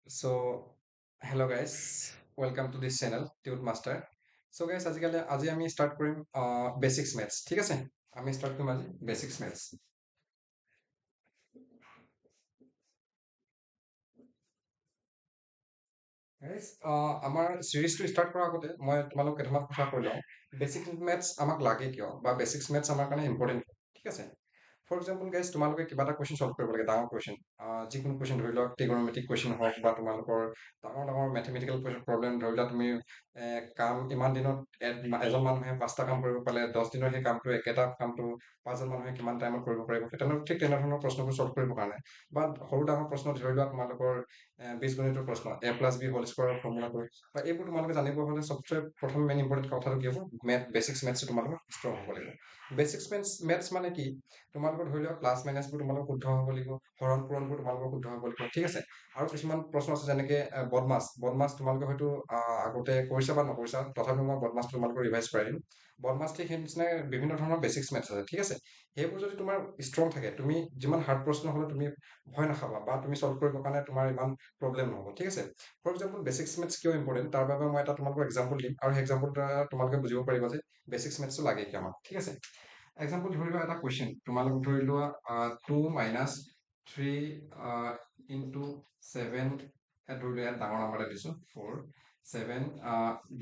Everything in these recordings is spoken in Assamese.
So, hello guys, welcome to this channel, Tute Master. So guys, আজি আমি start কৰিম basics maths, ঠিক আছে? আমি start কৰিম আজি basics maths. Guys, আমাৰ চিৰিজটো start কৰাৰ আগতে মই তোমালোক কেইটামান কথা কৈ লওঁ. Basic maths আমাক লাগে কিয় বা basics maths আমাৰ কাৰণে important, ঠিক আছে? ফৰ এক্সাম্পল গাইজ তোমালোকে কিবা এটা কুৱেশ্যন চল্ভ কৰিব লাগে ডাঙৰ কুৱেশ্যন যিকোনো কুৱেশ্যন ধৰি লওক টিগনমেট্ৰিক কুৱেশ্যন হওক বা তোমালোকৰ ডাঙৰ ডাঙৰ মেথমেটিকেল প্ৰব্লেম ধৰি লোৱা তুমি কাম ইমান দিনত এজন মানুহে 5টা কাম কৰিব পালে 10 দিনৰ সেই কামটো একেটা কামটো 5জন মানুহে কিমান টাইমত কৰিব পাৰিব ঠিক তেনেধৰণৰ প্ৰশ্নবোৰ চল্ভ কৰিবৰ কাৰণে বা সৰু ডাঙৰ প্ৰশ্ন ধৰি লোৱা তোমালোকৰ বীজগণিতৰ প্ৰশ্ন A+B হোল স্কোৱাৰৰ ফৰ্মুলাটো বা এইবোৰ তোমালোকে জানিব হ'লে চবচে প্ৰথম মেইন ইম্পৰ্টেণ্ট কথাটো কি হ'ব বেচিক্স মেথছ তোমালোকৰ ষ্ট্ৰং হ'ব লাগিব বেচিক্স মেথছ মানে কি তোমালোকৰ ধৰি লোৱা প্লাছ মাইনাছবোৰ তোমালোকৰ শুদ্ধ হ'ব লাগিব হৰণ পূৰণবোৰ তোমালোকৰ শুদ্ধ হ'ব লাগিব ঠিক আছে আৰু কিছুমান প্ৰশ্ন আছে যেনেকে বদমাছ তোমালোকে হয়তো আগতে কৰিছা বা নকৰিছা তথাপিও মই বদমাছ তোমালোকৰ ৰিভাইজ কৰাই দিম বদমাছ ঠিক সেই নিচিনাই বিভিন্ন ধৰণৰ বেচিক্স মেথছ আছে ঠিক আছে সেইবোৰ যদি তোমাৰ ষ্ট্ৰং থাকে তুমি যিমান হাৰ্ড প্ৰশ্ন হ'লে তুমি ভয় নাখাবা বা তুমি চল্ভ কৰিবৰ কাৰণে তোমাৰ ইমান প্ৰব্লেম নহ'ব ঠিক আছে ফৰ এক্সাম্পল বেচিক্স মেথছ কিয় ইম্পৰ্টেণ্ট তাৰ বাবে মই এটা তোমালোকৰ এক্সাম্পল দিম আৰু সেই এক্সাম্পল দ্বাৰা তোমালোকে বুজিব পাৰিবা যে বেচিক্স মেথছটো লাগে কি আমাক ঠিক আছে এক্সাম্পল ধৰি লোৱা এটা কুৱেশ্যন তোমালোক ধৰি লোৱা 2 মাইনাছ 3 ইনটু 7 ধৰি লোৱা ইয়াত ডাঙৰ নাম্বাৰ এটা দিছোঁ 4 7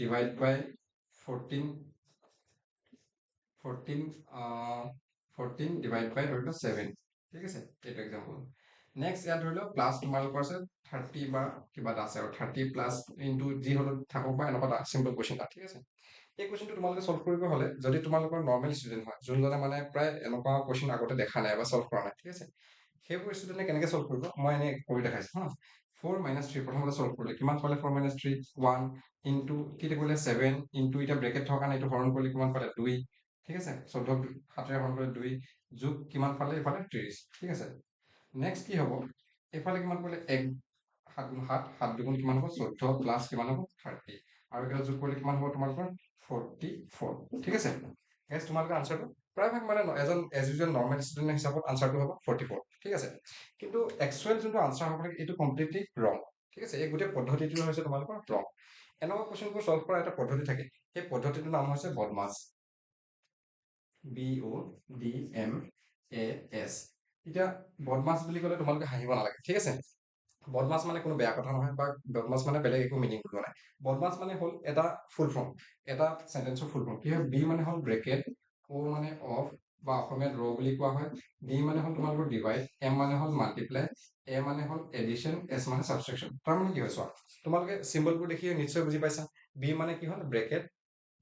ডিভাইড বাই 14 14 ডিভাইড বাই ধৰি লোৱা 7 ঠিক আছে এইটো এক্সাম্পল নেক্সট ইয়াত ধৰি লওক প্লাছ তোমালোকৰ আছে 30 বা কিবা এটা আছে আৰু 30 প্লাছ ইনটু যি হ'লেও থাকক বা এনেকুৱা এটা চিম্পল কুৱেশ্যন এটা ঠিক আছে এই কুৱেশ্যনটো তোমালোকে চল্ভ কৰিব হ'লে যদি তোমালোকৰ নৰ্মেল ষ্টুডেণ্ট হয় যোনজনে মানে প্ৰায় এনেকুৱা কুৱেশ্যন আগতে দেখা নাই বা চল্ভ কৰা নাই ঠিক আছে সেইবোৰ ষ্টুডেণ্টে কেনেকৈ চল্ভ কৰিব মই এনেই কৰি দেখাইছোঁ হা 4 মাইনাছ 3 প্ৰথমতে চল্ভ কৰিলে কিমান পালে 4 মাইনাছ 3 1 ইনটু কি কৰিলে 7 ইনটু এতিয়া ব্ৰেকেট থকা কাৰণে এইটো হৰণ কৰিলে কিমান পালে 2 ঠিক আছে 14 7 হৰণ কৰিলে 2 যোগ কিমান পালে এইফালে 30 ঠিক আছে নেক্সট কি হ'ব এইফালে কিমান কৰিলে 1 7 গুণ 7 7 দুগুণ কিমান হ'ব 14 প্লাছ কিমান হ'ব 30 আৰু এটা যোগ কৰিলে কিমান হ'ব তোমালোকৰ 44 ঠিক আছে গেছ তোমালোকৰ আনচাৰটো প্ৰায়ভাগ মানে এজন এজ ইউজুৱেল নৰ্মেল ষ্টুডেণ্ট হিচাপত আনচাৰটো হ'ব 44 ঠিক আছে কিন্তু একচুৱেল যোনটো আনচাৰ হ'ব লাগে এইটো কমপ্লিটলি ৰং ঠিক আছে এই গোটেই পদ্ধতিটো হৈছে তোমালোকৰ ৰং এনেকুৱা কুৱেশ্যনবোৰ চল্ভ কৰা এটা পদ্ধতি থাকে সেই পদ্ধতিটোৰ নাম হৈছে বদমাছ BODMAS এতিয়া বদমাছ বুলি ক'লে তোমালোকে হাঁহিব নালাগে ঠিক আছে বদমাছ মানে কোনো বেয়া কথা নহয় বা বদমাছ মানে বেলেগ একো মিনিং বুজোৱা নাই বদমাছ মানে হ'ল এটা ফুল ফৰ্ম এটা চেণ্টেন্সৰ ফুল ফৰ্ম কি হয় বি মানে হ'ল ব্ৰেকেট অ মানে অফ বা অসমীয়াত ৰ বুলি কোৱা হয় ডি মানে হ'ল তোমালোকৰ ডিভাইড এম মানে হ'ল মাল্টিপ্লাই এ মানে হ'ল এডিশ্যন এছ মানে ছাবষ্ট্ৰেকশ্যন তাৰ মানে কি হয় চোৱা তোমালোকে চিম্বলবোৰ দেখি নিশ্চয় বুজি পাইছা বি মানে কি হ'ল ব্ৰেকেট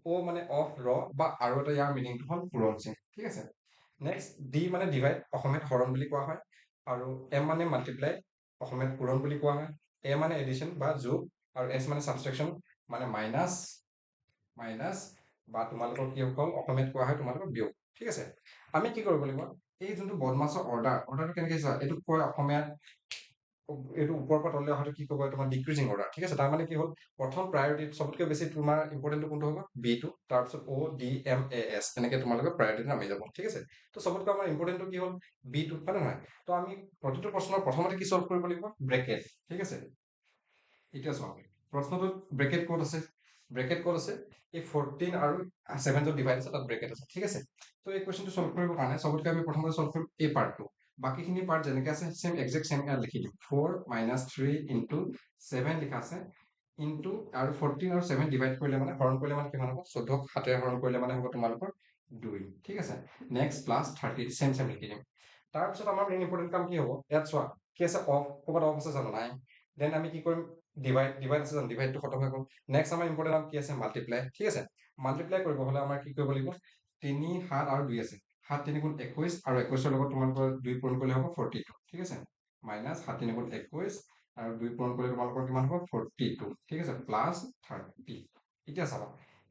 অ মানে অফ ৰ বা আৰু এটা ইয়াৰ মিনিংটো হ'ল পূৰণ চিন ঠিক আছে নেক্সট ডি মানে ডিভাইড অসমীয়াত হৰণ বুলি কোৱা হয় আৰু এম মানে মাল্টিপ্লাই অসমীয়াত পূৰণ বুলি কোৱা হয় এ মানে এডিশ্যন বা যোগ আৰু এছ মানে ছাবষ্ট্ৰেকশ্যন মানে মাইনাছ বা তোমালোকৰ কি হ'ল অসমীয়াত কোৱা হয় তোমালোকৰ বিয়োগ ঠিক আছে আমি কি কৰিব লাগিব এই যোনটো বদমাছৰ অৰ্ডাৰটো কেনেকৈ চোৱা এইটো কয় অসমীয়াত এইটো ওপৰৰ পৰা তললৈ অহাটো কি ক'ব তোমাৰ ডিক্ৰিজিং অৰ্ডাৰ ঠিক আছে তাৰমানে কি হ'ল প্ৰথম প্ৰায়ৰিটি চবতকৈ বেছি তোমাৰ ইম্পৰ্টেণ্টটো কোনটো হ'ব বিটো তাৰপিছত ODMAS এনেকৈ তোমালোকৰ প্ৰায়ৰিটি নামি যাব ঠিক আছে তো চবতকৈ আমাৰ ইম্পৰ্টেণ্টটো কি হ'ল বিটো হয় নে নহয় তো আমি প্ৰতিটো প্ৰশ্নৰ প্ৰথমতে কি চল্ভ কৰিব লাগিব ব্ৰেকেট ঠিক আছে এতিয়া চোৱা প্ৰশ্নটোত ব্ৰেকেট ক'ত আছে এই 14 আৰু 7 য'ত ডিভাইড আছে তাত ব্ৰেকেট আছে ঠিক আছে তো এই কুৱেশ্যনটো চল্ভ কৰিবৰ কাৰণে চবতকৈ আমি প্ৰথমতে চল্ভ কৰিম এই পাৰ্টটো বাকীখিনি পাৰ্ট যেনেকৈ আছে চেম একজেক্ট চেম ইয়াত লিখি দিম 4 মাইনাছ 3 ইনটু 7 লিখা আছে ইনটু আৰু 14 আৰু 7 ডিভাইড কৰিলে মানে হৰণ কৰিলে মানে কিমান হ'ব 14 7 হৰণ কৰিলে মানে হ'ব তোমালোকৰ 2 ঠিক আছে নেক্সট প্লাছ 30 চেম লিখি দিম তাৰপিছত আমাৰ মেইন ইম্পৰ্টেণ্ট কাম কি হ'ব ইয়াত চোৱা কি আছে অফ ক'ৰবাত অফ আছে জানো নাই দেন আমি কি কৰিম ডিভাইড আছে জানো ডিভাইডটো খতম হৈ গ'ল নেক্সট আমাৰ ইম্পৰ্টেণ্ট কাম কি আছে মাল্টিপ্লাই ঠিক আছে মাল্টিপ্লাই কৰিব হ'লে আমাৰ কি কৰিব লাগিব 3 7 আৰু 2 আছে 7 3 গুণ 21 আৰু 21ৰ লগত তোমালোকৰ 2 পূৰণ কৰিলে হ'ব 42 ঠিক আছে মাইনাছ 7 3 গুণ 21 আৰু 2 পূৰণ কৰিলে তোমালোকৰ কিমান হ'ব 42 ঠিক আছে প্লাছ 30 এতিয়া চাবা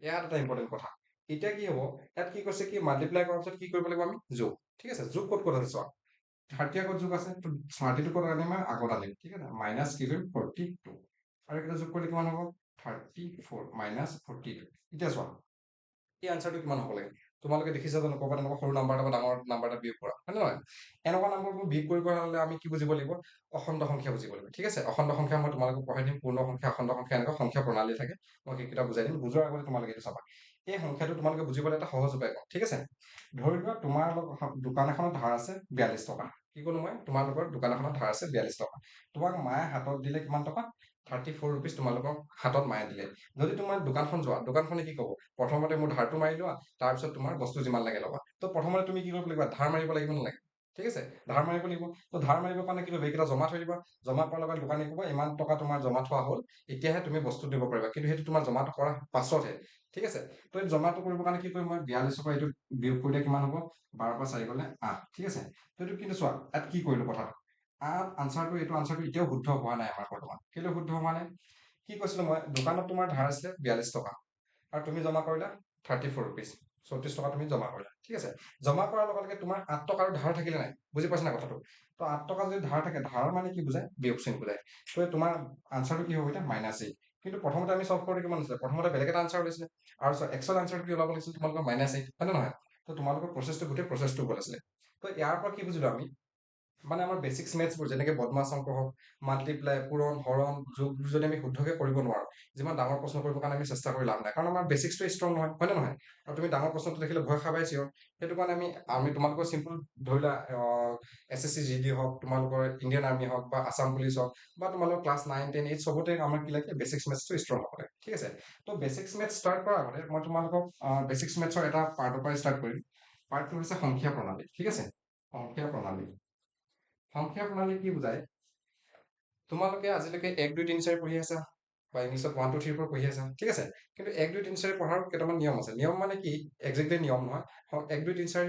ইয়াত এটা ইম্পৰ্টেণ্ট কথা এতিয়া কি হ'ব ইয়াত কি কৈছে কি মাল্টিপ্লাই কৰাৰ পিছত কি কৰিব লাগিব আমি যোগ ঠিক আছে যোগ ক'ত আছে চোৱা 30 আগত যোগ আছে তো 30টো ক'ত আনিম মই আগত আনিম ঠিক আছে মাইনাছ কি কৰিম 42 আৰু এটা যোগ কৰিলে কিমান হ'ব 34 মাইনাছ 42 এতিয়া চোৱা এই আনচাৰটো কিমান হ'ব লাগে তোমালোকে দেখিছা জানো ক'ৰবাত এনেকুৱা সৰু নাম্বাৰ এটা বা ডাঙৰ নাম্বাৰ এটা বিয়োগ কৰা হয় নে নহয়? এনেকুৱা নাম্বাৰবোৰ বিয়োগ কৰিব হ'লে আমি কি বুজিব লাগিব? অখণ্ড সংখ্যা বুজিব লাগিব। ঠিক আছে? অখণ্ড সংখ্যা মই তোমালোকক পঢ়াই দিম। পূৰ্ণ সংখ্যা, অখণ্ড সংখ্যা এনেকুৱা সংখ্যা প্ৰণালী থাকে। মই সেইকেইটা বুজাই দিম। বুজোৱাৰ আগতে তোমালোকে এইটো চাবা। এই সংখ্যাটো তোমালোকে বুজিবলৈ এটা সহজ উপায় কওঁ। ঠিক আছে? ধৰি লোৱা দোকান এখনত ধাৰ আছে 42 টকা। কি ক'লো মই? তোমালোকৰ দোকান এখনত ধাৰ আছে 42 টকা। তোমাক মায়ে হাতত দিলে কিমান টকা? 34 ৰুপিজ তোমালোকক হাতত মায়ে দিলে। যদি তোমাৰ দোকানখন যোৱা, দোকানখনে কি ক'ব? প্ৰথমতে মোৰ ধাৰটো মাৰি লোৱা, তাৰপিছত তোমাৰ বস্তু যিমান লাগে ল'বা। তো প্ৰথমতে তুমি কি কৰিব লাগিব? ধাৰ মাৰিব লাগিব নালাগে? ঠিক আছে? ধাৰ মাৰিব লাগিব। তো ধাৰ মাৰিবৰ কাৰণে কি কৰিব? এইকেইটা জমা থৈ দিবা। জমা কৰাৰ লগত দোকানী ক'ব ইমান টকা তোমাৰ জমা থোৱা হ'ল, এতিয়াহে তুমি বস্তু দিব পাৰিবা। কিন্তু সেইটো তোমাৰ জমাটো কৰাৰ পাছতহে। ঠিক আছে? তো এই জমাটো কৰিবৰ কাৰণে কি কৰিম মই? 42ৰ পৰা এইটো বিয়োগ কৰিলে কিমান হ'ব? 12ৰ পৰা 4 গ'লে 8। ঠিক আছে? তো এইটো কিন্তু চোৱা, ইয়াত কি কৰিলো কথাটো? এইটো আনচাৰটো এতিয়াও শুদ্ধ হোৱা নাই আমাৰ বৰ্তমান। কেলৈ শুদ্ধ হোৱা নাই? কি কৈছিলো মই? দোকানত তোমাৰ ধাৰ আছিলে 42 টকা। আৰু তুমি জমা কৰিলা 34 ৰুপিজ। 34 টকা তুমি জমা কৰিলা। ঠিক আছে? জমা কৰাৰ লগে লগে তোমাৰ 8 টকাৰ ধাৰ থাকিলে নাই? বুজি পাইছা নাই কথাটো? তো 8 টকা যদি ধাৰ থাকে, ধাৰ মানে কি বুজায়? বিয়োগ চিন বুজায়। তো তোমাৰ আনচাৰটো কি হ'ব এতিয়া? -8। কিন্তু প্ৰথমতে আমি চল্ভ কৰোঁতে কিমান আছিলে? প্ৰথমতে বেলেগ এটা আনচাৰ ওলাইছিলে। আৰু একচুৱেল আনচাৰটো কি ওলাব লাগিছিল? তোমালোকৰ -8, হয় নে নহয়? তো তোমালোকৰ গোটেই প্ৰচেছটো ভুল আছিলে। তো ইয়াৰ পৰা কি বুজিলো আমি? মানে আমাৰ বেচিক্স মেথছবোৰ যেনেকে বদমাছ অংক হওক, মাল্টিপ্লাই, পূৰণ, হৰণ, যোগ যদি আমি শুদ্ধকে কৰিব নোৱাৰো, যিমান ডাঙৰ প্ৰশ্ন কৰিবৰ কাৰণে আমি চেষ্টা কৰি লাভ নাই। কাৰণ আমাৰ বেচিক্সটো ষ্ট্ৰং নহয়, হয় নে নহয়? আৰু তুমি ডাঙৰ প্ৰশ্নটো দেখিলে ভয় খাবাই চিয়ৰ। সেইটো কাৰণে আমি তোমালোকৰ চিম্পল ধৰি লোৱা SSC GD হওক, তোমালোকৰ ইণ্ডিয়ান আৰ্মি হওক বা আছাম পুলিচ হওক বা তোমালোকৰ ক্লাছ 9, 10, 8 চবতে আমাৰ কি লাগে? বেচিক্স মেথছটো ষ্ট্ৰং হ'ব লাগে। ঠিক আছে? তো বেচিক্স মেথছ ষ্টাৰ্ট কৰাৰ আগতে মই তোমালোকক বেচিক্স মেথছৰ এটা পাৰ্টৰ পৰা ষ্টাৰ্ট কৰিম। পাৰ্টটো হৈছে সংখ্যা প্ৰণালী। ঠিক আছে? সংখ্যা প্ৰণালী। সংখ্যা প্ৰণালী কি বুজায়? তোমালোকে আজিলৈকে 1, 2, 3, 4 পঢ়ি আছা বা ইংলিছত 1, 2, 3, 4 পঢ়ি আছা। ঠিক আছে? কিন্তু 1, 2, 3, 4 পঢ়াৰ কেইটামান নিয়ম আছে। নিয়ম মানে কি? একজেক্টলি নিয়ম নহয়। 1, 2, 3, 4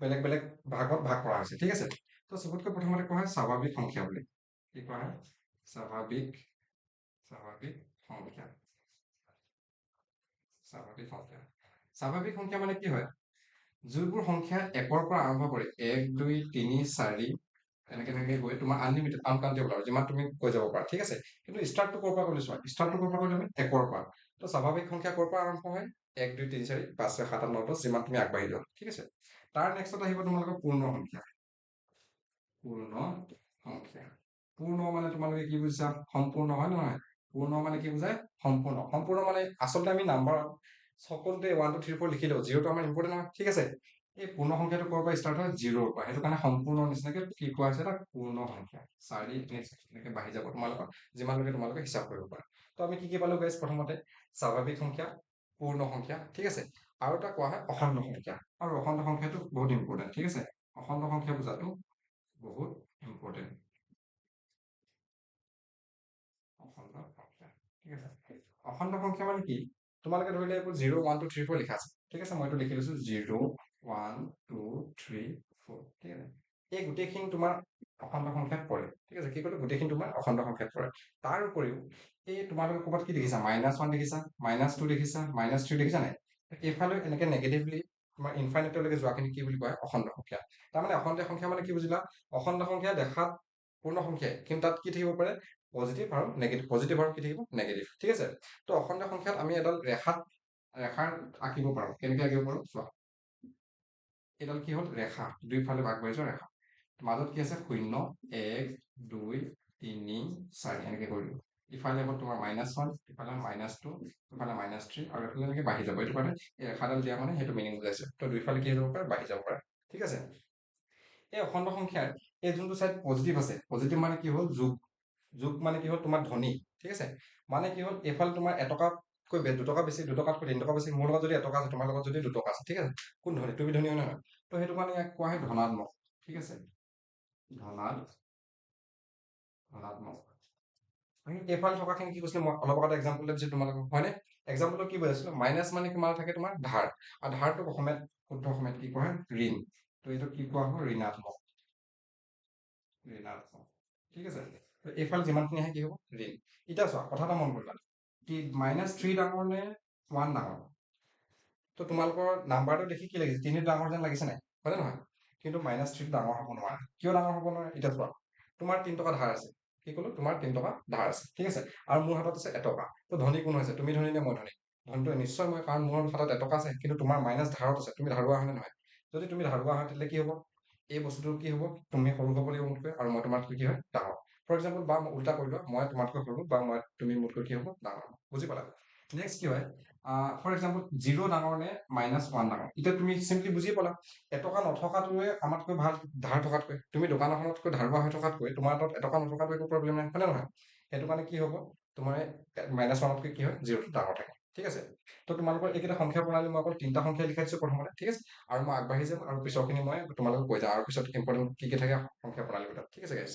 বেলেগ বেলেগ ভাগত ভাগ কৰা হৈছে। ঠিক আছে? তো চবতকৈ প্ৰথমতে কোৱা হয় স্বাভাৱিক সংখ্যা বুলি। কি কোৱা হয়? স্বাভাৱিক সংখ্যা। স্বাভাৱিক সংখ্যা। স্বাভাৱিক সংখ্যা মানে কি হয়? যিবোৰ সংখ্যা 1ৰ পৰা আৰম্ভ কৰি 1, 2, 3, 4 এনেকে গৈ তোমাৰ আনলিমিটেড, আনকাউণ্টেবল আৰু যিমান তুমি কৈ যাব পাৰা। ঠিক আছে? কিন্তু ষ্টাৰ্টটো ক'ৰ পৰা কৰিলে চোৱা। ষ্টাৰ্টটো ক'ৰ পৰা কৰিলে আমি 1ৰ পৰা। তো স্বাভাৱিক সংখ্যা ক'ৰ পৰা আৰম্ভ হয়? 1, 2, 3, 4, 5, 6, 7, 8, 9, 10 যিমান তুমি আগবাঢ়ি যোৱা। ঠিক আছে? তাৰ নেক্সটত আহিব তোমালোকৰ পূৰ্ণ সংখ্যা। পূৰ্ণ সংখ্যা। পূৰ্ণ মানে তোমালোকে কি বুজিছা? সম্পূৰ্ণ, হয় নে নহয়? পূৰ্ণ মানে কি বুজায়? সম্পূৰ্ণ। সম্পূৰ্ণ মানে আচলতে আমি নাম্বাৰ সকলোতে 1, 2, 3, 4 লিখিলেও জিৰ'টো আমাৰ ইম্পৰ্টেণ্ট নহয়। ঠিক আছে? এই পূৰ্ণ সংখ্যাটো ক'ৰ পৰা ষ্টাৰ্ট হয়? 0ৰ পৰা। সেইটো কাৰণে সম্পূৰ্ণ নিচিনাকে কি কোৱা হৈছে? এটা পূৰ্ণ সংখ্যা। 4 এনেকে বাঢ়ি যাব তোমালোকৰ, যিমানলৈকে তোমালোকে হিচাপ কৰিব পাৰা। তো আমি কি পালো গাইজ? প্ৰথমতে স্বাভাৱিক সংখ্যা, পূৰ্ণ সংখ্যা। ঠিক আছে? আৰু এটা কোৱা হয় অখণ্ড সংখ্যা। আৰু অখণ্ড সংখ্যাটো বহুত ইম্পৰ্টেণ্ট। ঠিক আছে? অখণ্ড সংখ্যা বুজাটো বহুত ইম্পৰ্টেণ্ট। অখণ্ড সংখ্যা। ঠিক আছে? অখণ্ড সংখ্যা মানে কি? তোমালোকে ধৰিলে এইবোৰ 0, 1, 2, 3, 4 লিখা আছে। ঠিক আছে? মই এইটো লিখি লৈছো 0, 1, 2, 3, 4। ঠিক আছে? এই গোটেইখিনি তোমাৰ অখণ্ড সংখ্যাত পৰে। ঠিক আছে? কি ক'লো? গোটেইখিনি তোমাৰ অখণ্ড সংখ্যাত পৰে। তাৰ উপৰিও এই তোমালোকে ক'ৰবাত কি দেখিছা? -1 দেখিছা, -2 দেখিছা, -3 দেখিছা নাই? এইফালে এনেকে নেগেটিভলি তোমাৰ ইনফাইনাইটলৈকে যোৱাখিনি কি বুলি কয়? অখণ্ড সংখ্যা। তাৰমানে অখণ্ড সংখ্যা মানে কি বুজিলা? অখণ্ড সংখ্যা দেখাত পূৰ্ণ সংখ্যাই, কিন্তু তাত কি থাকিব পাৰে? পজিটিভ আৰু নেগেটিভ। পজিটিভ আৰু কি থাকিব? নেগেটিভ। ঠিক আছে? তো অখণ্ড সংখ্যাত আমি এডাল ৰেখাৰ আঁকিব পাৰো। কেনেকে আঁকিব পাৰো? চোৱা। এইডাল কি হ'ল? ৰেখা। দুইফালে ভাগ কৰি যোৱা ৰেখা। মাজত কি আছে? 0, 1, 2, 3, 4 এনেকে কৰিলো। ইফালে হ'ল তোমাৰ -1, ইফালে -2, ইফালে -3 আৰু এইফালে এনেকে বাঢ়ি যাব। এইটো কাৰণে এই ৰেখাডাল দিয়া মানে সেইটো মিনিং বুজাইছে। তো দুইফালে কি যাব পাৰে? বাঢ়ি যাব পাৰে। ঠিক আছে? এই অখণ্ড সংখ্যাৰ এই যোনটো চাইড পজিটিভ আছে, পজিটিভ মানে কি হ'ল? যোগ। যোগ মানে কি হ'ল? তোমাৰ ধনী। ঠিক আছে? মানে কি হ'ল? এইফালে তোমাৰ এটকাতকৈ 2 টকা বেছি, 2 টকাতকৈ 3 টকা বেছি। মোৰ লগত যদি 1 টকা আছে, তোমাৰ লগত যদি 2 টকা আছে। ঠিক আছে? কোন ধনী? তুমি ধনী হয় নে নহয়? তো সেইটো কাৰণে ইয়াক কোৱা হয় ধনাত্মক। ঠিক আছে? ধনাত্মক। এইফালে থকাখিনি কি কৈছিলো? মই অলপ আগতে এক্সাম্পল দিছিলো তোমালোকক, হয়নে? এক্সাম্পলটো কি বুজাইছিলো? মাইনাছ মানে কিমান থাকে? তোমাৰ ধাৰ। আৰু ধাৰটোক অসমীয়াত, শুদ্ধ অসমীয়াত কি কোৱা হয়? ঋণ। তো এইটো কি কোৱা হয়? ঋণাত্মক। ঋণাত্মক। ঠিক আছে? তো এইফালে যিমানখিনি আহে কি হ'ব? ঋণ। এতিয়া চোৱা, কথা এটা মন কৰিবা। -3 ডাঙৰ নে 1 ডাঙৰ? তো তোমালোকৰ নাম্বাৰটো দেখি কি লাগিছে? 3 ডাঙৰ যেন লাগিছে নাই? হয় নে নহয়? কিন্তু -3 ডাঙৰ হ'ব নোৱাৰে। কিয় ডাঙৰ হ'ব নোৱাৰে? এতিয়া চোৱা। তোমাৰ 3 টকা ধাৰ আছে। কি ক'লো? তোমাৰ 3 টকা ধাৰ আছে। ঠিক আছে? আৰু মোৰ হাতত আছে 1 টকা। তো ধনী কোন হৈছে? তুমি ধনী নে মই ধনী? ধনটো নিশ্চয় মই, কাৰণ মোৰ হাতত এটকা আছে কিন্তু তোমাৰ মাইনাছ ধাৰত আছে, তুমি ধাৰুৱা হয়নে নহয়? যদি তুমি ধাৰুৱা হয় তেতিয়া কি হ'ব? এই বস্তুটো কি হ'ব? তুমি সৰু হ'ব লাগিব মোতকৈ আৰু মই তোমাতকৈ কি হয় ডাঙৰ। ফৰ এক্সাম্পল বা উল্টা কৰি লোৱা, মই তোমাতকৈ সৰু বা তুমি মোতকৈ কি হ'ব ডাঙৰ। বুজি পালা? নেক্সট কি হয়, ফৰ এক্সাম্পল 0 ডাঙৰ নে -1 ডাঙৰ? এতিয়া তুমি চিম্পলি বুজি পালা, এটকা নথকাটোৱে আমাতকৈ ভাল ধাৰ থকাতকৈ। তুমি দোকান এখনতকৈ ধাৰুৱা হৈ থকাতকৈ তোমাৰ তাত এটকা নথকাটো একো প্ৰব্লেম নাই, হয়নে নহয়? সেইটো কাৰণে কি হ'ব, তোমাৰ -1তকৈ কি হয় 0টো ডাঙৰ থাকে। ঠিক আছে? তো তোমালোকৰ এইকেইটা সংখ্যা প্ৰণালী মই অকল 3টা সংখ্যা লিখাই দিছোঁ প্ৰথমতে, ঠিক আছে? আৰু মই আগবাঢ়ি যাম আৰু পিছৰখিনি মই তোমালোকক কৈ যাম আৰু পিছত ইম্পৰ্টেণ্ট কি কি থাকে সংখ্যা প্ৰণালীৰ ভিতৰত, ঠিক আছে গাইছ?